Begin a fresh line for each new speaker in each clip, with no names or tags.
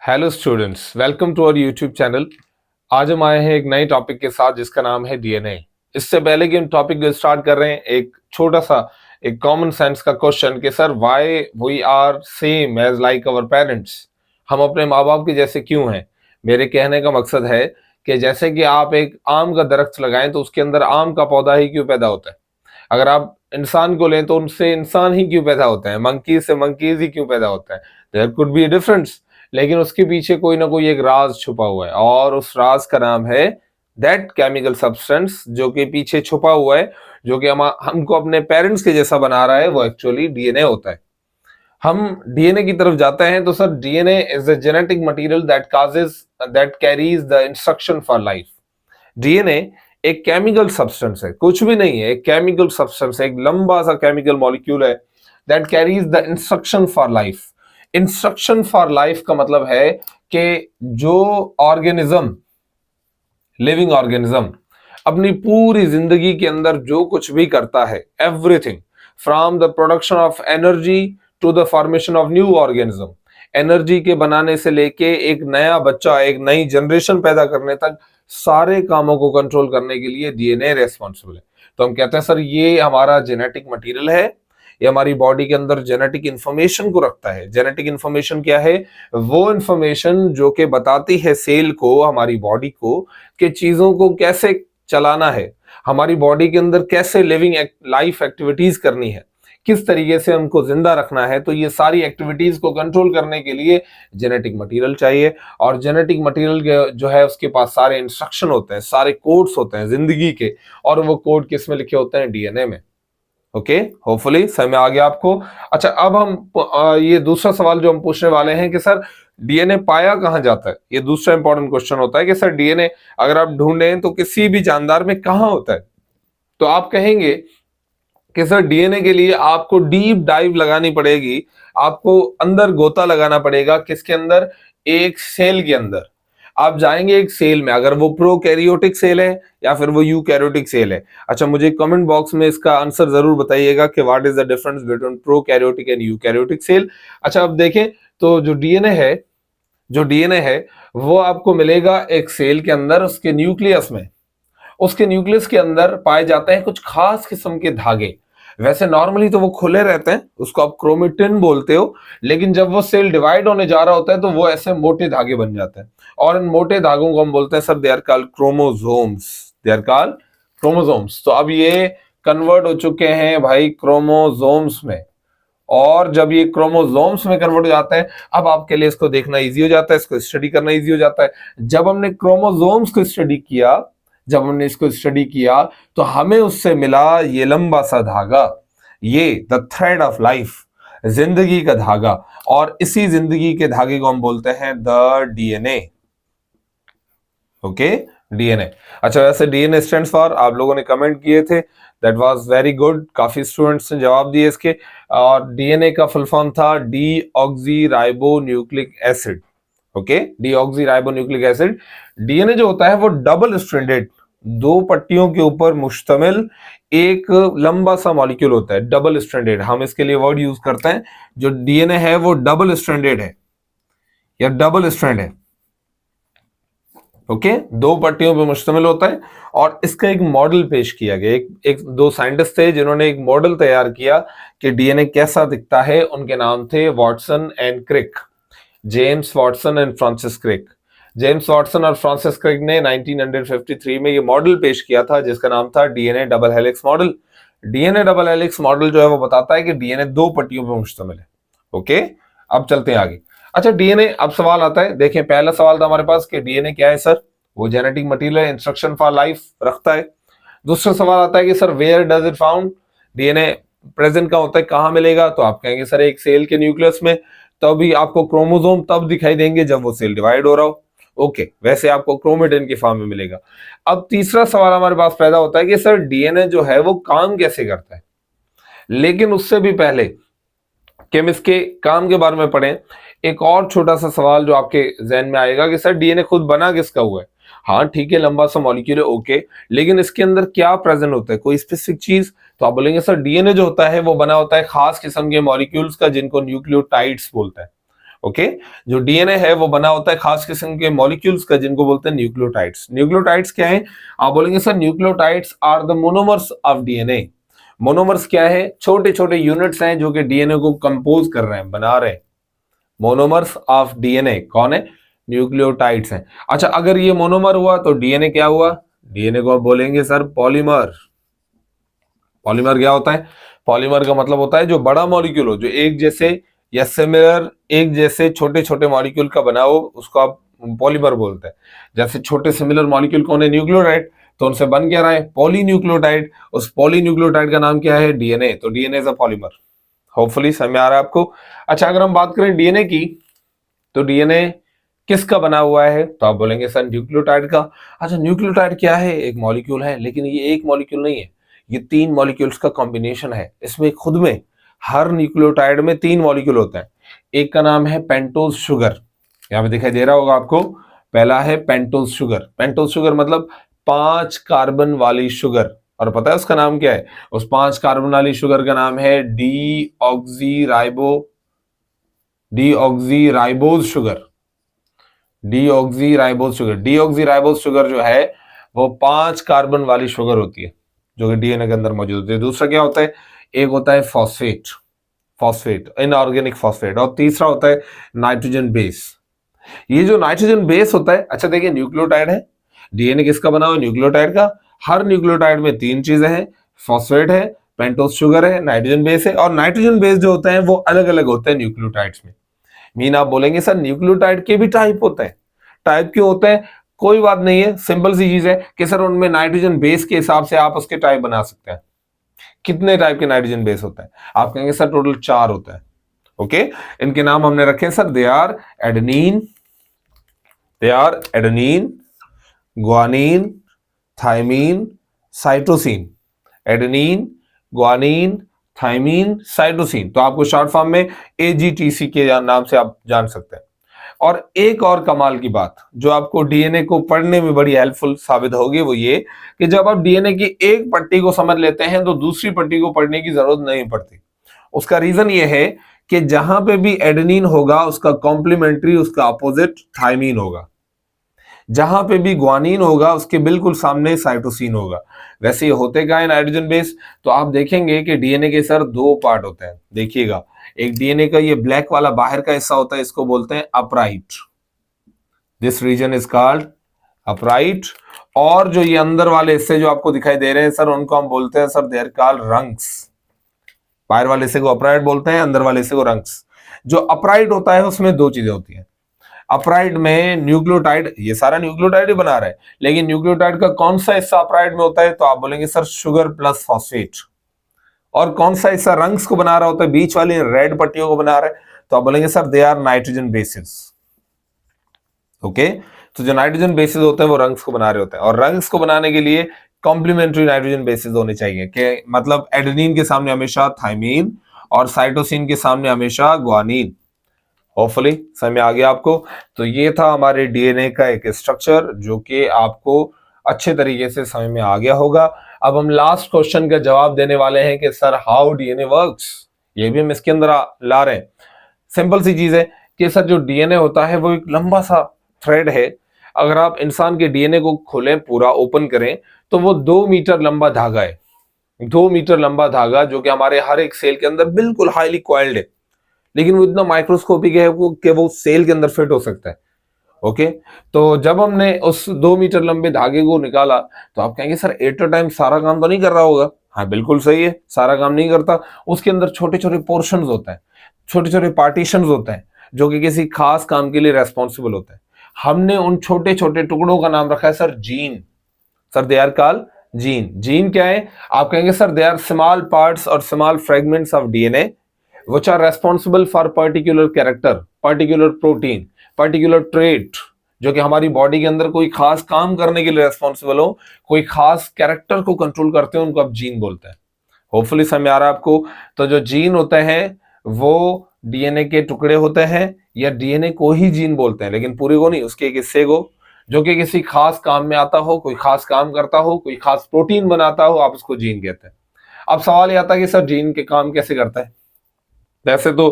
Hello students, welcome to our YouTube channel. आज हम आए हैं एक नए टॉपिक के साथ जिसका नाम है डीएनए। इससे पहले कि हम टॉपिक को स्टार्ट कर रहे हैं, एक छोटा सा एक कॉमन सेंस का क्वेश्चन कि sir why we are same age like our parents. हम अपने माँ बाप के जैसे क्यों हैं। मेरे कहने का मकसद है कि जैसे कि आप एक आम का दरख्त लगाएं तो उसके अंदर आम का पौधा ही क्यों पैदा होता है। अगर आप इंसान को लें तो उनसे इंसान ही क्यों पैदा होता है, मंकी से मंकीज ही क्यों पैदा होता है। देयर कुड बी डिफरेंस, लेकिन उसके पीछे कोई ना कोई एक राज छुपा हुआ है और उस राज का नाम है दैट केमिकल सब्सटेंस जो कि पीछे छुपा हुआ है, जो कि हमको अपने पेरेंट्स के जैसा बना रहा है। वो एक्चुअली डीएनए होता है। हम डीएनए की तरफ जाते हैं तो sir DNA is the genetic material that carries the instruction for life. DNA एक केमिकल सब्सटेंस है, कुछ भी नहीं है, एक केमिकल सब्सटेंस है, एक लंबा सा केमिकल मॉलिक्यूल है that carries the instruction for life. Instruction for life का मतलब है कि जो ऑर्गेनिज्म, लिविंग ऑर्गेनिज्म अपनी पूरी जिंदगी के अंदर जो कुछ भी करता है, everything from the production of energy to the formation of new organism, energy के बनाने से लेके एक नया बच्चा, एक नई जनरेशन पैदा करने तक सारे कामों को कंट्रोल करने के लिए डीएनए रेस्पॉन्सिबल है। तो हम कहते हैं सर ये हमारा जेनेटिक मटेरियल है, ये हमारी बॉडी के अंदर जेनेटिक इंफॉर्मेशन को रखता है। जेनेटिक इंफॉर्मेशन क्या है? वो इंफॉर्मेशन जो कि बताती है सेल को, हमारी बॉडी को, कि चीजों को कैसे चलाना है, हमारी बॉडी के अंदर कैसे लिविंग लाइफ एक्टिविटीज करनी है, किस तरीके से हमको जिंदा रखना है। तो ये सारी एक्टिविटीज को कंट्रोल करने के लिए जेनेटिक मटेरियल चाहिए। और जेनेटिक मटेरियल जो है उसके पास सारे इंस्ट्रक्शन होते हैं, सारे कोड्स होते हैं जिंदगी के, और वो कोड किस में लिखे होते हैं? डीएनए में। ओके, होपफुली समझ में आ गया आपको। अच्छा, अब हम ये दूसरा सवाल जो हम पूछने वाले हैं कि सर डीएनए पाया कहां जाता है। ये दूसरा इंपॉर्टेंट क्वेश्चन होता है कि सर डीएनए अगर आप ढूंढें तो किसी भी जानदार में कहां होता है। तो आप कहेंगे कि सर डीएनए के लिए आपको डीप डाइव लगानी पड़ेगी, आपको अंदर गोता लगाना पड़ेगा। किसके अंदर? एक सेल के अंदर। आप जाएंगे एक सेल में, अगर वो प्रोकैरियोटिक सेल है या फिर वो यूकैरियोटिक सेल है। अच्छा, मुझे कमेंट बॉक्स में इसका आंसर जरूर बताइएगा कि what is the difference between prokaryotic and eukaryotic cell. अच्छा, अब देखें तो जो डीएनए है वो आपको मिलेगा एक सेल के अंदर, उसके न्यूक्लियस में। उसके न्यूक्लियस के अंदर पाए जाते हैं कुछ खास किस्म के धागे। वैसे नॉर्मली तो वो खुले रहते हैं, उसको आप क्रोमेटिन बोलते हो, लेकिन जब वो सेल डिवाइड होने जा रहा होता है तो वो ऐसे मोटे धागे बन जाते हैं। और इन मोटे धागों को हम बोलते हैं sir they are called chromosomes. They are called chromosomes. तो अब ये कन्वर्ट हो चुके हैं भाई क्रोमोसोम्स में। और जब ये क्रोमोसोम्स में कन्वर्ट हो जाते हैं, अब आपके लिए इसको देखना इजी हो जाता है, इसको स्टडी करना इजी हो जाता है। जब हमने क्रोमोसोम्स को स्टडी किया, जब हमने इसको स्टडी किया तो हमें उससे मिला ये लंबा सा धागा, ये द थ्रेड ऑफ लाइफ, जिंदगी का धागा। और इसी जिंदगी के धागे को हम बोलते हैं द डीएनए। Okay, DNA. अच्छा, वैसे डीएनए स्टैंड्स फॉर, आप लोगों ने कमेंट किए थे, दैट वाज वेरी गुड, काफी स्टूडेंट्स ने जवाब दिए इसके। और डीएनए का फुल फॉर्म था D oxy ribo nucleic acid. Okay, D oxy ribo nucleic acid. DNA जो होता है वो डबल स्ट्रैंडेड, दो पट्टियों के ऊपर मुश्तमिल एक लंबा सा मॉलिक्यूल होता है, डबल स्ट्रैंडेड। हम इसके लिए वर्ड यूज करते हैं, जो डीएनए है वो डबल स्ट्रैंडेड है या डबल स्ट्रैंड है। ओके, दो पट्टियों पर मुश्तमिल होता है। और इसका एक मॉडल पेश किया गया, एक दो साइंटिस्ट थे जिन्होंने एक मॉडल तैयार किया कि डीएनए कैसा दिखता है। उनके नाम थे Watson and Crick, James Watson and Francis Crick. James Watson और फ्रांसिस क्रिक ने 1953 में ये मॉडल पेश किया था जिसका नाम था DNA double helix model. DNA double helix model जो है वो बताता है कि डीएनए दो पट्टियों पर मुश्तमिल है। ओके, अब चलते हैं आगे। अच्छा, डीएनए, अब सवाल आता है, देखें पहला सवाल था हमारे पास कि डीएनए क्या है सर। वो जेनेटिक मटेरियल है, इंस्ट्रक्शन फॉर लाइफ रखता है। दूसरा सवाल आता है कि sir where does it found, DNA present कहां होता है, कहां मिलेगा। तो आप कहेंगे सर एक सेल के न्यूक्लियस में। तभी आपको क्रोमोसोम तब दिखाई देंगे जब वो सेल डिवाइड हो रहा हो। ओके, वैसे आपको क्रोमेटिन की फॉर्म में मिलेगा। अब तीसरा सवाल हमारे पास पैदा होता है कि सर डीएनए जो है वो काम कैसे करता है। लेकिन उससे भी पहले कि हम इसके काम के बारे में पढ़ें, एक और छोटा सा सवाल जो आपके जहन में आएगा कि सर डीएनए खुद बना किसका हुआ है। हाँ ठीक है, लंबा सा मॉलिक्यूल है, ओके, लेकिन इसके अंदर क्या प्रेजेंट होता है, कोई स्पेसिफिक चीज। तो आप बोलेंगे सर डीएनए जो होता है वो बना होता है खास किस्म के मॉलिक्यूल्स का जिनको न्यूक्लियोटाइड्स बोलते हैं। ओके। जो डीएनए है वो बना होता है खास किस्म के मॉलिक्यूल्स का, जिनको बोलते हैं न्यूक्लियोटाइड्स। न्यूक्लियोटाइड्स क्या है? आप बोलेंगे sir nucleotides are the monomers of DNA. Monomers क्या है? छोटे छोटे यूनिट्स हैं जो कि डीएनए को कंपोज कर रहे हैं, बना रहे हैं। मोनोमर्स ऑफ डीएनए कौन है? न्यूक्लियोटाइड्स हैं। अच्छा, अगर ये मोनोमर हुआ तो डीएनए क्या हुआ? डीएनए को आप बोलेंगे सर पॉलीमर। पॉलीमर क्या होता है? पॉलीमर का मतलब होता है जो बड़ा मॉलिक्यूल हो, जो एक जैसे या सिमिलर, एक जैसे छोटे छोटे मॉलिक्यूल का बना हो, उसको आप पॉलीमर बोलते हैं। जैसे छोटे सिमिलर मॉलिक्यूल कौन है? न्यूक्लियोटाइड। तो उनसे बन क्या रहा है? पॉलीन्यूक्लियोटाइड। उस पॉलीन्यूक्लियोटाइड का नाम क्या है? डीएनए। तो DNA is a polymer. Hopefully समझ में आ रहा है आपको। अच्छा, अगर हम बात करें डीएनए की, तो डीएनए किसका बना हुआ है? तो आप बोलेंगे सर न्यूक्लियोटाइड का। अच्छा, न्यूक्लियोटाइड क्या है? एक मॉलिक्यूल है, लेकिन ये एक मॉलिक्यूल नहीं है, ये 3 मॉलिक्यूल्स का कॉम्बिनेशन है। इसमें खुद में हर न्यूक्लियोटाइड में 3 मॉलिक्यूल होते हैं। एक का नाम है पेंटोज शुगर, यहाँ पे दिखाई दे रहा होगा आपको। पहला है पेंटोज शुगर। पेंटोज शुगर मतलब 5 कार्बन वाली शुगर। और पता है उसका नाम क्या है? उस 5 कार्बन वाली शुगर का नाम है डीऑक्सीराइबोज शुगर। डीऑक्सीराइबोज शुगर जो है वो 5 कार्बन वाली शुगर होती है, जो कि डीएनए के अंदर मौजूद होती है। दूसरा क्या होता है? एक होता है फॉस्फेट इनऑर्गेनिक फॉस्फेट, और तीसरा होता है नाइट्रोजन बेस। ये जो नाइट्रोजन बेस होता है, अच्छा देखिए न्यूक्लियोटाइड है, डीएनए किसका बना हुआ? न्यूक्लियोटाइड का। हर न्यूक्लियोटाइड में 3 चीजें हैं, फॉस्फेट है, पेंटोज शुगर है, नाइट्रोजन बेस है। और नाइट्रोजन बेस जो होते हैं वो अलग अलग होते हैं न्यूक्लियोटाइड्स में। मीन आप बोलेंगे सर न्यूक्लियोटाइड के भी टाइप होते हैं। टाइप क्यों होते हैं? कोई बात नहीं है, सिंपल सी चीज है कि सर उनमें नाइट्रोजन बेस के हिसाब से आप उसके टाइप बना सकते हैं। कितने टाइप के नाइट्रोजन बेस होते हैं? आप कहेंगे सर टोटल 4 होता है। ओके, इनके नाम हमने रखे हैं sir, they are adenine, guanine, thymine, cytosine. Adenine, guanine, thymine, cytosine. तो आपको शॉर्ट फॉर्म में एजीटीसी के नाम से आप जान सकते हैं। और एक और कमाल की बात जो आपको डीएनए को पढ़ने में बड़ी हेल्पफुल साबित होगी, वो ये कि जब आप डीएनए की एक पट्टी को समझ लेते हैं तो दूसरी पट्टी को पढ़ने की जरूरत नहीं पड़ती। उसका रीजन ये है कि जहां पे भी एडेनिन होगा उसका कॉम्प्लीमेंट्री, उसका अपोजिट थाइमीन होगा। जहां पे भी ग्वानिन होगा उसके बिल्कुल सामने साइटोसिन होगा। वैसे ये होते क्या है नाइट्रोजन बेस? तो आप देखेंगे कि डीएनए के सर 2 पार्ट होते हैं, देखिएगा। एक डीएनए का ये ब्लैक वाला बाहर का हिस्सा होता है, इसको बोलते हैं upright. This region is called upright. और जो ये अंदर वाले हिस्से जो आपको दिखाई दे रहे हैं सर, उनको हम बोलते हैं sir, they are called rungs. बाहर वाले हिस्से को अपराइट बोलते हैं, अंदर वाले हिस्से को रंग्स। जो अपराइट होता है उसमें 2 चीजें होती हैं। अपराइड में न्यूक्लियोटाइड, ये सारा न्यूक्लियोटाइड ही बना रहा है, लेकिन न्यूक्लियोटाइड का कौन सा हिस्सा अपराइड में होता है? तो आप बोलेंगे सर शुगर प्लस फॉस्फेट। और कौन सा हिस्सा रंग्स को बना रहा होता है, बीच वाली रेड पट्टियों को बना रहा है? तो आप बोलेंगे sir they are nitrogen bases. Okay, तो जो नाइट्रोजन बेसिस होते हैं वो रंग्स को बना रहे होते हैं, और रंग्स को बनाने के लिए कॉम्प्लीमेंट्री नाइट्रोजन बेसिस होने चाहिए, कि मतलब एडेनिन के सामने हमेशा थाइमीन और साइटोसिन के सामने हमेशा ग्वानिन। होपफुली समझ में आ गया आपको। तो ये था हमारे डीएनए का एक स्ट्रक्चर जो कि आपको अच्छे तरीके से समझ में आ गया होगा। अब हम लास्ट क्वेश्चन का जवाब देने वाले हैं कि सर हाउ डीएनए वर्क्स, ये भी हम इसके अंदर ला रहे हैं। सिंपल सी चीज है कि सर जो डीएनए होता है वो एक लंबा सा थ्रेड है। अगर आप इंसान के डीएनए को खोलें, पूरा ओपन करें, तो वो 2 मीटर लंबा धागा है। 2 मीटर लंबा धागा जो कि हमारे हर एक सेल के अंदर बिल्कुल हाईली कॉइल्ड है, लेकिन वो इतना माइक्रोस्कोपिक है कि वो सेल के अंदर फिट हो सकता है। ओके, तो जब हमने उस 2 मीटर लंबे धागे को निकाला, तो आप कहेंगे सर एट अ टाइम सारा काम तो नहीं कर रहा होगा? हाँ बिल्कुल सही है, सारा काम नहीं करता। उसके अंदर छोटे छोटे पोर्शंस होते हैं, छोटे छोटे पार्टीशंस होते हैं, जो कि किसी खास काम के लिए रेस्पॉन्सिबल होते हैं। हमने उन छोटे छोटे टुकड़ों का नाम रखा है sir gene. Sir they are called gene. Gene क्या है? आप कहेंगे sir they are small parts और small fragments of DNA which are responsible for particular character, particular protein, particular trait, जो कि हमारी बॉडी के अंदर कोई खास काम करने के लिए रेस्पॉन्सिबल हो, कोई खास कैरेक्टर को कंट्रोल करते हो, उनको आप जीन बोलते हैं। होपफुली समझ आ रहा है आपको। तो जो जीन होते हैं वो डीएनए के टुकड़े होते हैं, या डीएनए को ही जीन बोलते हैं, लेकिन पूरे को नहीं, उसके एक हिस्से को, जो कि किसी खास काम में आता हो, कोई खास काम करता हो, कोई खास प्रोटीन बनाता हो, आप उसको जीन कहते हैं। अब सवाल ये आता है कि सर जीन के काम कैसे करता है? वैसे तो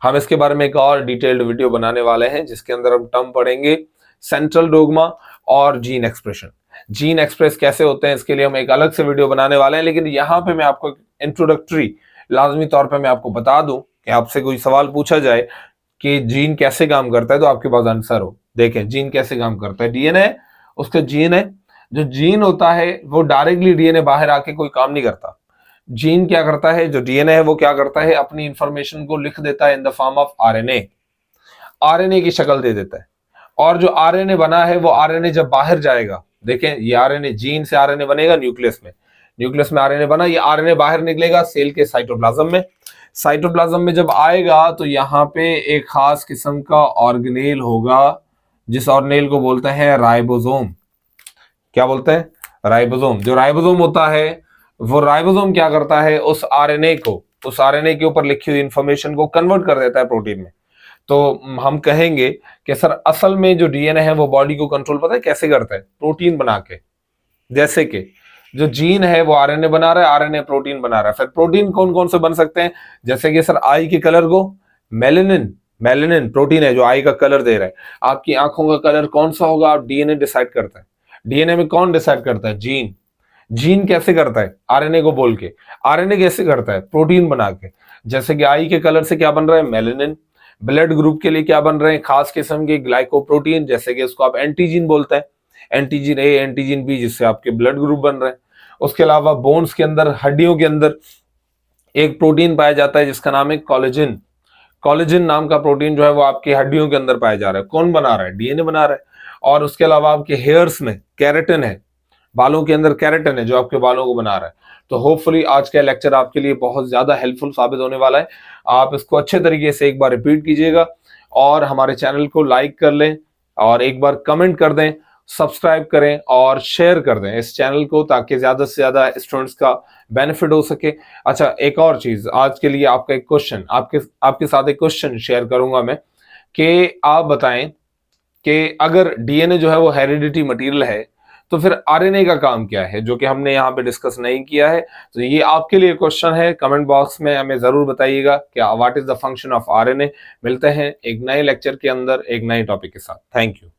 हम इसके बारे में एक और डिटेल्ड वीडियो बनाने वाले हैं जिसके अंदर हम टर्म पढ़ेंगे सेंट्रल डोग्मा और जीन एक्सप्रेशन। जीन एक्सप्रेस कैसे होते हैं इसके लिए हम एक अलग से वीडियो बनाने वाले हैं, लेकिन यहाँ पे मैं आपको इंट्रोडक्टरी लाजमी तौर पे मैं आपको बता दूं कि आपसे कोई सवाल पूछा जाए कि जीन कैसे काम करता है तो आपके पास आंसर हो। देखें जीन कैसे काम करता है, डीएनए उसका जीन है। जो जीन होता है वो डायरेक्टली डीएनए बाहर आके कोई काम नहीं करता। जीन क्या करता है, जो डीएनए है वो क्या करता है, अपनी इंफॉर्मेशन को लिख देता है in the form of RNA, RNA की शक्ल दे देता है। और जो आरएनए बना है वो आरएनए जब बाहर जाएगा, देखें ये आरएनए, जीन से आरएनए बनेगा न्यूक्लियस में, न्यूक्लियस में आरएनए बना, ये आरएनए बाहर निकलेगा सेल के साइटोप्लाज्म में। साइटोप्लाज्म में जब आएगा तो यहाँ पे एक खास किस्म का ऑर्गेनेल होगा जिस ऑर्गेनेल को बोलते हैं राइबोसोम। क्या बोलते हैं, राइबोसोम। जो राइबोसोम होता है वो राइबोसोम क्या करता है, उस आरएनए को, उस आरएनए के ऊपर लिखी हुई इंफॉर्मेशन को कन्वर्ट कर देता है प्रोटीन में। तो हम कहेंगे कि सर असल में जो डीएनए है वो बॉडी को कंट्रोल पता है कैसे करता है, प्रोटीन बना के। जैसे कि जो जीन है वो आरएनए बना रहा है, आरएनए प्रोटीन बना रहा है। फिर प्रोटीन कौन कौन से बन सकते हैं, जैसे कि सर आई के कलर को मेलेनिन, मेलेनिन प्रोटीन है जो आई का कलर दे रहा है। आपकी आंखों का कलर कौन सा होगा, आप डीएनए डिसाइड करता है। डीएनए में कौन डिसाइड करता है, जीन। जीन कैसे करता है, आरएनए को बोल के। आरएनए कैसे करता है, प्रोटीन बना के। जैसे कि आई के कलर से क्या बन रहा है, मेलेनिन। ब्लड ग्रुप के लिए क्या बन रहे हैं, खास किस्म के ग्लाइकोप्रोटीन, जैसे कि उसको आप एंटीजीन बोलते हैं, एंटीजीन ए, एंटीजीन बी, जिससे आपके ब्लड ग्रुप बन रहे हैं। उसके अलावा बोन्स के अंदर, हड्डियों के अंदर एक प्रोटीन पाया जाता है जिसका नाम है कोलेजन। कोलेजन नाम का प्रोटीन जो है वो आपकी हड्डियों के अंदर पाया जा रहा है। कौन बना रहा है, डीएनए बना रहा है। और उसके अलावा आपके हेयर्स में केराटिन है, बालों के अंदर केराटिन है जो आपके बालों को बना रहा है। तो होपफुली आज का लेक्चर आपके लिए बहुत ज्यादा हेल्पफुल साबित होने वाला है। आप इसको अच्छे तरीके से एक बार रिपीट कीजिएगा और हमारे चैनल को लाइक कर लें और एक बार कमेंट कर दें, सब्सक्राइब करें और शेयर कर दें इस चैनल को, ताकि ज्यादा से ज्यादा स्टूडेंट्स का बेनिफिट हो सके। अच्छा एक और चीज, आज के लिए आपका एक क्वेश्चन, आपके साथ एक क्वेश्चन शेयर करूंगा मैं कि आप बताएं कि अगर डीएनए जो है वो हेरिडिटी मटेरियल है तो फिर आरएनए का काम क्या है, जो कि हमने यहाँ पे डिस्कस नहीं किया है। तो ये आपके लिए क्वेश्चन है, कमेंट बॉक्स में हमें जरूर बताइएगा कि what is the function of RNA. मिलते हैं एक नए लेक्चर के अंदर एक नए टॉपिक के साथ। Thank you.